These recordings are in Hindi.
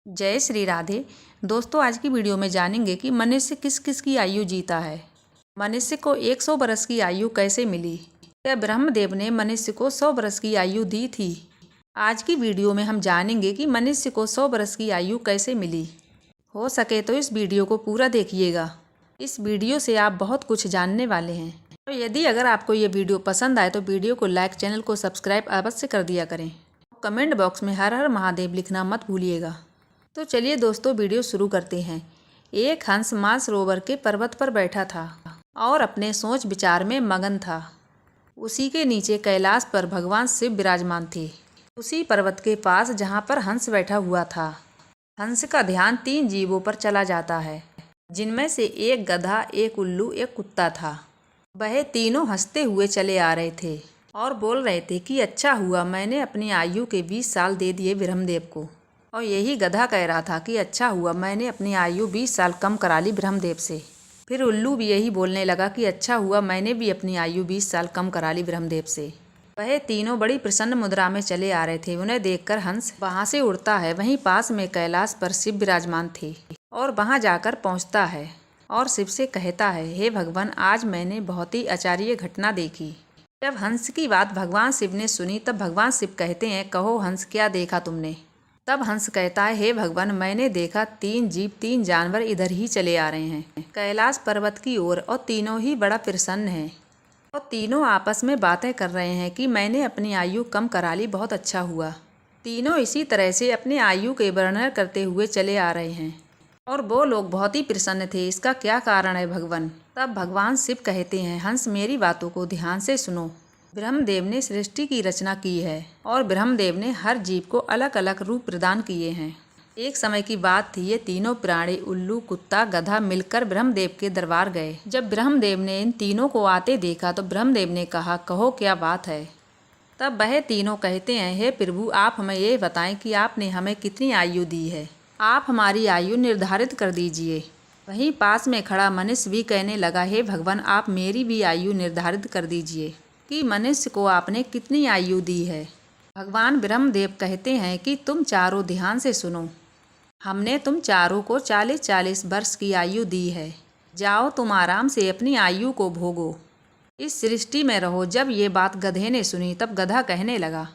जय श्री राधे। दोस्तों, आज की वीडियो में जानेंगे कि मनुष्य किस किस की आयु जीता है। मनुष्य को 100 वर्ष की आयु कैसे मिली? क्या ब्रह्मदेव ने मनुष्य को 100 वर्ष की आयु दी थी? आज की वीडियो में हम जानेंगे कि मनुष्य को 100 वर्ष की आयु कैसे मिली। हो सके तो इस वीडियो को पूरा देखिएगा। इस वीडियो से आप बहुत कुछ जानने वाले हैं। तो यदि अगर आपको ये वीडियो पसंद आए तो वीडियो को लाइक, चैनल को सब्सक्राइब अवश्य कर दिया करें। कमेंट बॉक्स में हर हर महादेव लिखना मत भूलिएगा। तो चलिए दोस्तों, वीडियो शुरू करते हैं। एक हंस मानसरोवर के पर्वत पर बैठा था और अपने सोच विचार में मगन था। उसी के नीचे कैलाश पर भगवान शिव विराजमान थे। उसी पर्वत के पास जहाँ पर हंस बैठा हुआ था, हंस का ध्यान 3 जीवों पर चला जाता है, जिनमें से एक गधा, एक उल्लू, एक कुत्ता था। वह तीनों हंसते हुए चले आ रहे थे और बोल रहे थे कि अच्छा हुआ मैंने अपनी आयु के 20 साल दे दिए ब्रह्मदेव को। और यही गधा कह रहा था कि अच्छा हुआ मैंने अपनी आयु 20 साल कम करा ली ब्रह्मदेव से। फिर उल्लू भी यही बोलने लगा कि अच्छा हुआ मैंने भी अपनी आयु 20 साल कम करा ली ब्रह्मदेव से। वह तीनों बड़ी प्रसन्न मुद्रा में चले आ रहे थे। उन्हें देखकर हंस वहाँ से उड़ता है। वहीं पास में कैलाश पर शिव विराजमान थे और वहाँ जाकर पहुँचता है और शिव से कहता है, हे भगवान, आज मैंने बहुत ही आश्चर्य घटना देखी। जब हंस की बात भगवान शिव ने सुनी तब भगवान शिव कहते हैं, कहो हंस, क्या देखा तुमने? तब हंस कहता है, हे भगवान, मैंने देखा 3 जीव, 3 जानवर इधर ही चले आ रहे हैं कैलाश पर्वत की ओर, और तीनों ही बड़ा प्रसन्न हैं और तीनों आपस में बातें कर रहे हैं कि मैंने अपनी आयु कम करा ली, बहुत अच्छा हुआ। तीनों इसी तरह से अपनी आयु के वर्णन करते हुए चले आ रहे हैं और वो लोग बहुत ही प्रसन्न थे। इसका क्या कारण है भगवान? तब भगवान शिव कहते हैं, हंस, मेरी बातों को ध्यान से सुनो। ब्रह्मदेव ने सृष्टि की रचना की है और ब्रह्मदेव ने हर जीव को अलग अलग रूप प्रदान किए हैं। एक समय की बात थी, ये तीनों प्राणी, उल्लू, कुत्ता, गधा, मिलकर ब्रह्मदेव के दरबार गए। जब ब्रह्मदेव ने इन तीनों को आते देखा तो ब्रह्मदेव ने कहा, कहो क्या बात है? तब वह तीनों कहते हैं, हे प्रभु, आप हमें ये बताएं कि आपने हमें कितनी आयु दी है। आप हमारी आयु निर्धारित कर दीजिए। वहीं पास में खड़ा मनुष्य भी कहने लगा, हे भगवान, आप मेरी भी आयु निर्धारित कर दीजिए कि मनुष्य को आपने कितनी आयु दी है। भगवान ब्रह्मदेव कहते हैं कि तुम चारों ध्यान से सुनो। हमने तुम चारों को 40-40 वर्ष की आयु दी है। जाओ, तुम आराम से अपनी आयु को भोगो, इस सृष्टि में रहो। जब ये बात गधे ने सुनी तब गधा कहने लगा,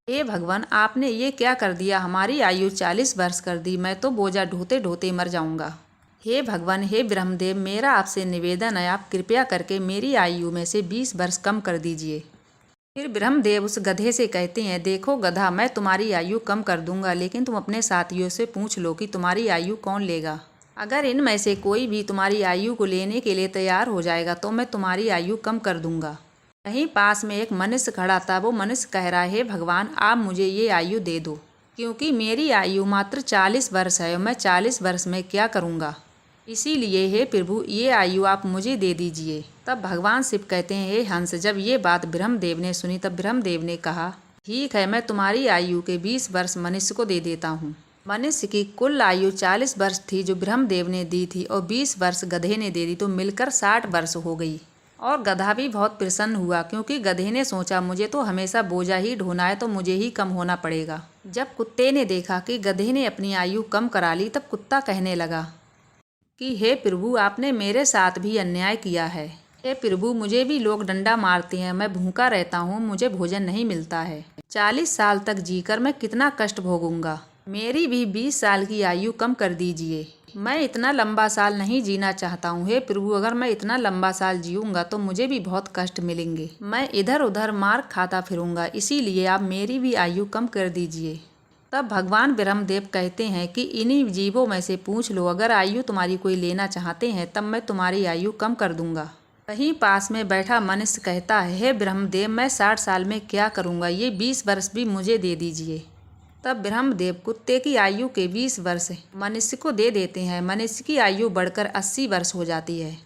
हे भगवान, आपने ये क्या कर दिया? हमारी आयु 40 वर्ष कर दी। मैं तो बोझा ढोते ढोते मर जाऊंगा। हे भगवान, हे ब्रह्मदेव, मेरा आपसे निवेदन है, आप कृपया करके मेरी आयु में से 20 वर्ष कम कर दीजिए। फिर ब्रह्मदेव उस गधे से कहते हैं, देखो गधा, मैं तुम्हारी आयु कम कर दूंगा, लेकिन तुम अपने साथियों से पूछ लो कि तुम्हारी आयु कौन लेगा। अगर इनमें से कोई भी तुम्हारी आयु को लेने के लिए तैयार हो जाएगा तो मैं तुम्हारी आयु कम कर दूंगा। वहीं पास में एक मनुष्य खड़ा था। वो मनुष्य कह रहा है, हे भगवान, आप मुझे ये आयु दे दो, क्योंकि मेरी आयु मात्र 40 वर्ष है और मैं 40 वर्ष में क्या करूँगा। इसीलिए हे प्रभु, ये आयु आप मुझे दे दीजिए। तब भगवान शिव कहते हैं, हे हंस, जब ये बात ब्रह्मदेव ने सुनी तब ब्रह्मदेव ने कहा, ठीक है, मैं तुम्हारी आयु के 20 वर्ष मनुष्य को दे देता हूँ। मनुष्य की कुल आयु 40 वर्ष थी जो ब्रह्मदेव ने दी थी, और 20 वर्ष गधे ने दे दी, तो मिलकर 60 वर्ष हो गई। और गधा भी बहुत प्रसन्न हुआ, क्योंकि गधे ने सोचा, मुझे तो हमेशा बोझा ही ढोना है, तो मुझे ही कम होना पड़ेगा। जब कुत्ते ने देखा कि गधे ने अपनी आयु कम करा ली तब कुत्ता कहने लगा कि हे प्रभु, आपने मेरे साथ भी अन्याय किया है। हे प्रभु, मुझे भी लोग डंडा मारते हैं, मैं भूखा रहता हूँ, मुझे भोजन नहीं मिलता है। 40 साल तक जीकर मैं कितना कष्ट भोगूंगा। मेरी भी 20 साल की आयु कम कर दीजिए। मैं इतना लंबा साल नहीं जीना चाहता हूँ। हे प्रभु, अगर मैं इतना लंबा साल जीऊँगा तो मुझे भी बहुत कष्ट मिलेंगे। मैं इधर उधर मार खाता फिरूँगा, इसीलिए आप मेरी भी आयु कम कर दीजिए। तब भगवान ब्रह्मदेव कहते हैं कि इन्हीं जीवों में से पूछ लो, अगर आयु तुम्हारी कोई लेना चाहते हैं तब मैं तुम्हारी आयु कम कर दूंगा। वहीं पास में बैठा मनुष्य कहता है, हे ब्रह्मदेव, मैं 60 साल में क्या करूंगा, ये 20 वर्ष भी मुझे दे दीजिए। तब ब्रह्मदेव कुत्ते की आयु के 20 वर्ष मनुष्य को दे देते हैं। मनुष्य की आयु बढ़कर 80 वर्ष हो जाती है।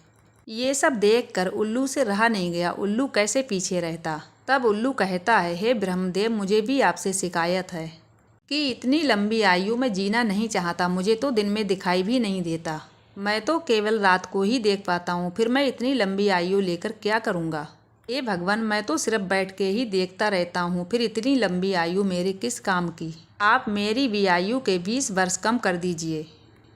ये सब देखकर उल्लू से रहा नहीं गया। उल्लू कैसे पीछे रहता। तब उल्लू कहता है, हे ब्रह्मदेव, मुझे भी आपसे शिकायत है कि इतनी लंबी आयु में जीना नहीं चाहता। मुझे तो दिन में दिखाई भी नहीं देता, मैं तो केवल रात को ही देख पाता हूँ। फिर मैं इतनी लंबी आयु लेकर क्या करूँगा। हे भगवान, मैं तो सिर्फ बैठ के ही देखता रहता हूँ, फिर इतनी लंबी आयु मेरे किस काम की। आप मेरी भी आयु के 20 वर्ष कम कर दीजिए।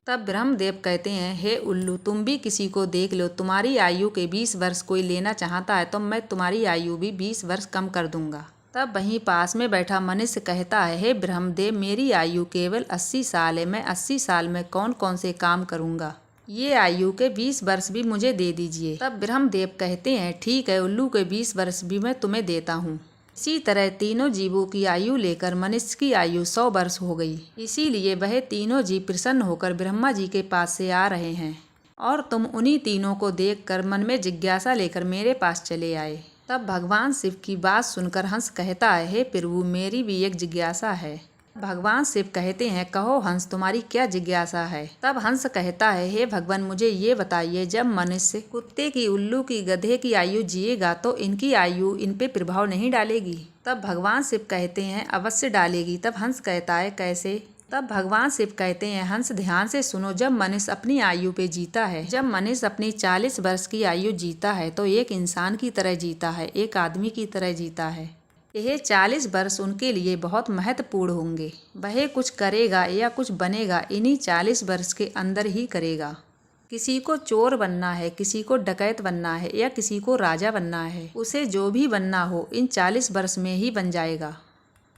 तब ब्रह्मदेव कहते हैं, हे उल्लू, तुम भी किसी को देख लो, तुम्हारी आयु के 20 वर्ष कोई लेना चाहता है तो मैं तुम्हारी आयु भी 20 वर्ष कम कर दूंगा। तब वहीं पास में बैठा मनुष्य कहता है, हे ब्रह्मदेव, मेरी आयु केवल 80 साल है, मैं 80 साल में कौन कौन से काम करूंगा, ये आयु के 20 वर्ष भी मुझे दे दीजिए। तब ब्रह्मदेव कहते हैं, ठीक है उल्लू, के 20 वर्ष भी मैं तुम्हें देता हूँ। इसी तरह तीनों जीवों की आयु लेकर मनुष्य की आयु 100 वर्ष हो गई। इसीलिए वह तीनों जीव प्रसन्न होकर ब्रह्मा जी के पास से आ रहे हैं और तुम उन्हीं तीनों को देखकर मन में जिज्ञासा लेकर मेरे पास चले आए। तब भगवान शिव की बात सुनकर हंस कहता है, हे प्रभु, मेरी भी एक जिज्ञासा है। भगवान शिव कहते हैं, कहो हंस, तुम्हारी क्या जिज्ञासा है। तब हंस कहता है, हे भगवान, मुझे ये बताइए, जब मनुष्य कुत्ते की, उल्लू की, गधे की आयु जिएगा तो इनकी आयु इन पे प्रभाव नहीं डालेगी। तब भगवान शिव कहते हैं, अवश्य डालेगी। तब हंस कहता है, कैसे। तब भगवान शिव कहते हैं, हंस ध्यान से सुनो, जब मनुष्य अपनी आयु पे जीता है, जब मनुष्य अपनी 40 वर्ष की आयु जीता है तो एक इंसान की तरह जीता है, एक आदमी की तरह जीता है। यह 40 वर्ष उनके लिए बहुत महत्वपूर्ण होंगे। वह कुछ करेगा या कुछ बनेगा इन्हीं 40 वर्ष के अंदर ही करेगा। किसी को चोर बनना है, किसी को डकैत बनना है या किसी को राजा बनना है, उसे जो भी बनना हो इन 40 वर्ष में ही बन जाएगा।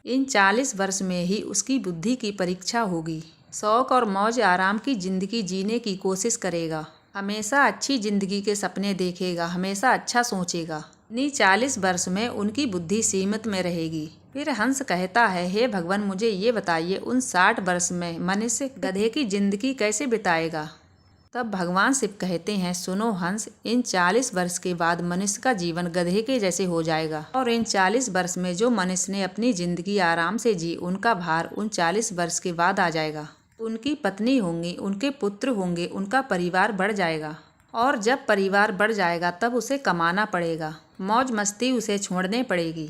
इन 40 वर्ष में ही उसकी बुद्धि की परीक्षा होगी। शौक और मौज आराम की जिंदगी जीने की कोशिश करेगा, हमेशा अच्छी जिंदगी के सपने देखेगा, हमेशा अच्छा सोचेगा। इन्हीं 40 वर्ष में उनकी बुद्धि सीमित में रहेगी। फिर हंस कहता है, हे भगवान, मुझे ये बताइए, उन 60 वर्ष में मनुष्य गधे की जिंदगी कैसे बिताएगा। तब भगवान शिव कहते हैं, सुनो हंस, इन 40 वर्ष के बाद मनुष्य का जीवन गधे के जैसे हो जाएगा और इन 40 वर्ष में जो मनुष्य ने अपनी जिंदगी आराम से जी, उनका भार उन 40 वर्ष के बाद आ जाएगा। उनकी पत्नी होंगी, उनके पुत्र होंगे, उनका परिवार बढ़ जाएगा और जब परिवार बढ़ जाएगा तब उसे कमाना पड़ेगा, मौज मस्ती उसे छोड़ने पड़ेगी।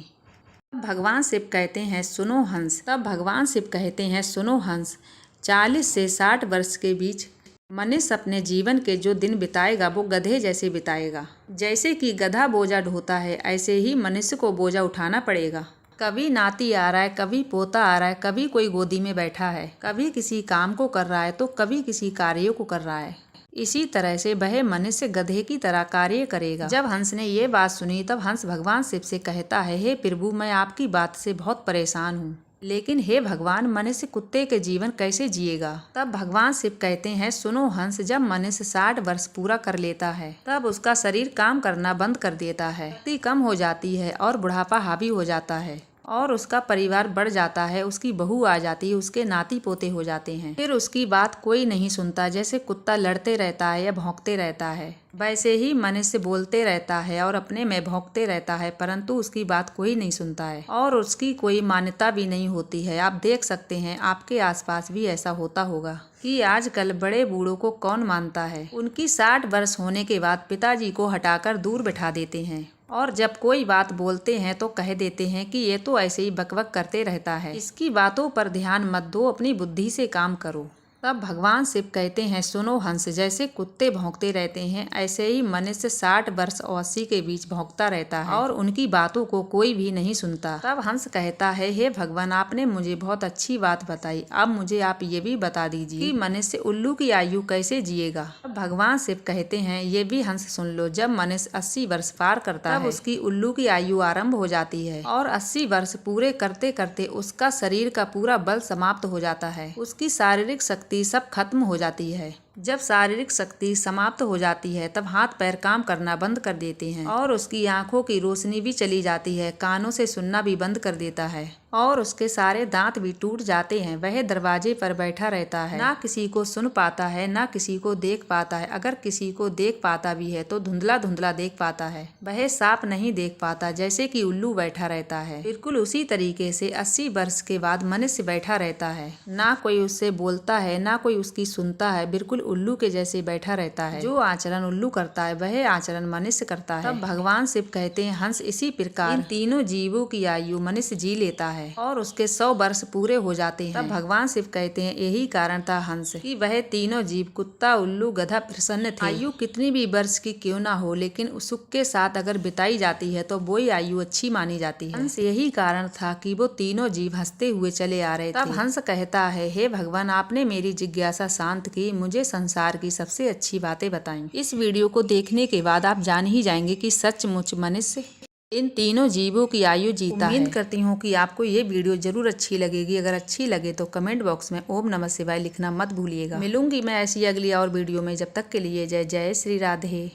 भगवान शिव कहते हैं, सुनो हंस। तब भगवान शिव कहते हैं, सुनो हंस, 40 से 60 वर्ष के बीच मनुष्य अपने जीवन के जो दिन बिताएगा वो गधे जैसे बिताएगा। जैसे कि गधा बोझा ढोता है, ऐसे ही मनुष्य को बोझा उठाना पड़ेगा। कभी नाती आ रहा है, कभी पोता आ रहा है, कभी कोई गोदी में बैठा है, कभी किसी काम को कर रहा है तो कभी किसी कार्य को कर रहा है। इसी तरह से वह मनुष्य गधे की तरह कार्य करेगा। जब हंस ने ये बात सुनी तब हंस भगवान शिव से कहता है, हे प्रभु, मैं आपकी बात से बहुत परेशान हूँ, लेकिन हे भगवान, मनुष्य कुत्ते के जीवन कैसे जिएगा। तब भगवान शिव कहते हैं, सुनो हंस, जब मनुष्य 60 वर्ष पूरा कर लेता है तब उसका शरीर काम करना बंद कर देता है, शक्ति कम हो जाती है और बुढ़ापा हावी हो जाता है और उसका परिवार बढ़ जाता है, उसकी बहू आ जाती है, उसके नाती पोते हो जाते हैं। फिर उसकी बात कोई नहीं सुनता। जैसे कुत्ता लड़ते रहता है या भौंकते रहता है, वैसे ही मनुष्य बोलते रहता है और अपने में भौंकते रहता है, परंतु उसकी बात कोई नहीं सुनता है और उसकी कोई मान्यता भी नहीं होती है। आप देख सकते हैं, आपके आसपास भी ऐसा होता होगा कि आजकल बड़े बूढ़ों को कौन मानता है। उनकी 60 वर्ष होने के बाद पिताजी को हटाकर दूर बैठा देते हैं और जब कोई बात बोलते हैं तो कह देते हैं कि ये तो ऐसे ही बकबक करते रहता है, इसकी बातों पर ध्यान मत दो, अपनी बुद्धि से काम करो। तब भगवान शिव कहते हैं, सुनो हंस, जैसे कुत्ते भौंकते रहते हैं ऐसे ही मनुष्य 60 वर्ष और 80 के बीच भौंकता रहता है और उनकी बातों को कोई भी नहीं सुनता। तब हंस कहता है, हे भगवान, आपने मुझे बहुत अच्छी बात बताई, अब मुझे आप ये भी बता दीजिए कि मनुष्य उल्लू की आयु कैसे जिएगा। तब भगवान शिव कहते हैं, ये भी हंस सुन लो, जब मनुष्य 80 वर्ष पार करता है तब उसकी उल्लू की आयु आरम्भ हो जाती है और 80 वर्ष पूरे करते करते उसका शरीर का पूरा बल समाप्त हो जाता है, उसकी शारीरिक शक्ति सब खत्म हो जाती है। जब शारीरिक शक्ति समाप्त हो जाती है तब हाथ पैर काम करना बंद कर देते हैं और उसकी आंखों की रोशनी भी चली जाती है, कानों से सुनना भी बंद कर देता है और उसके सारे दांत भी टूट जाते हैं। वह दरवाजे पर बैठा रहता है, ना किसी को सुन पाता है ना किसी को देख पाता है, अगर किसी को देख पाता भी है तो धुंधला धुंधला देख पाता है, वह साफ नहीं देख पाता, जैसे कि उल्लू बैठा रहता है। बिल्कुल उसी तरीके से 80 वर्ष के बाद मनुष्य बैठा रहता है, ना कोई उससे बोलता है ना कोई उसकी सुनता है, बिल्कुल उल्लू के जैसे बैठा रहता है। जो आचरण उल्लू करता है वह आचरण मनुष्य करता है। तब भगवान शिव कहते हैं हंस इसी प्रकार इन तीनों जीवों की आयु मनुष्य जी लेता है और उसके 100 वर्ष पूरे हो जाते हैं। तब भगवान शिव कहते हैं यही कारण था हंस कि वह तीनों जीव कुत्ता उल्लू गधा प्रसन्न थे। आयु कितनी भी वर्ष की क्यों ना हो लेकिन सुख के साथ अगर बिताई जाती है तो वही आयु अच्छी मानी जाती है। हंस यही कारण था कि वो तीनों जीव हंसते हुए चले आ रहे थे। तब हंस कहता है हे भगवान आपने मेरी जिज्ञासा शांत की, मुझे संसार की सबसे अच्छी बातें बताई। इस वीडियो को देखने के बाद आप जान ही जाएंगे कि सचमुच मनुष्य इन तीनों जीवों की आयु जीता है। उम्मीद करती हूँ कि आपको ये वीडियो जरूर अच्छी लगेगी। अगर अच्छी लगे तो कमेंट बॉक्स में ओम नमः शिवाय लिखना मत भूलिएगा। मिलूंगी मैं ऐसी अगली और वीडियो में, जब तक के लिए जय जय श्री राधे।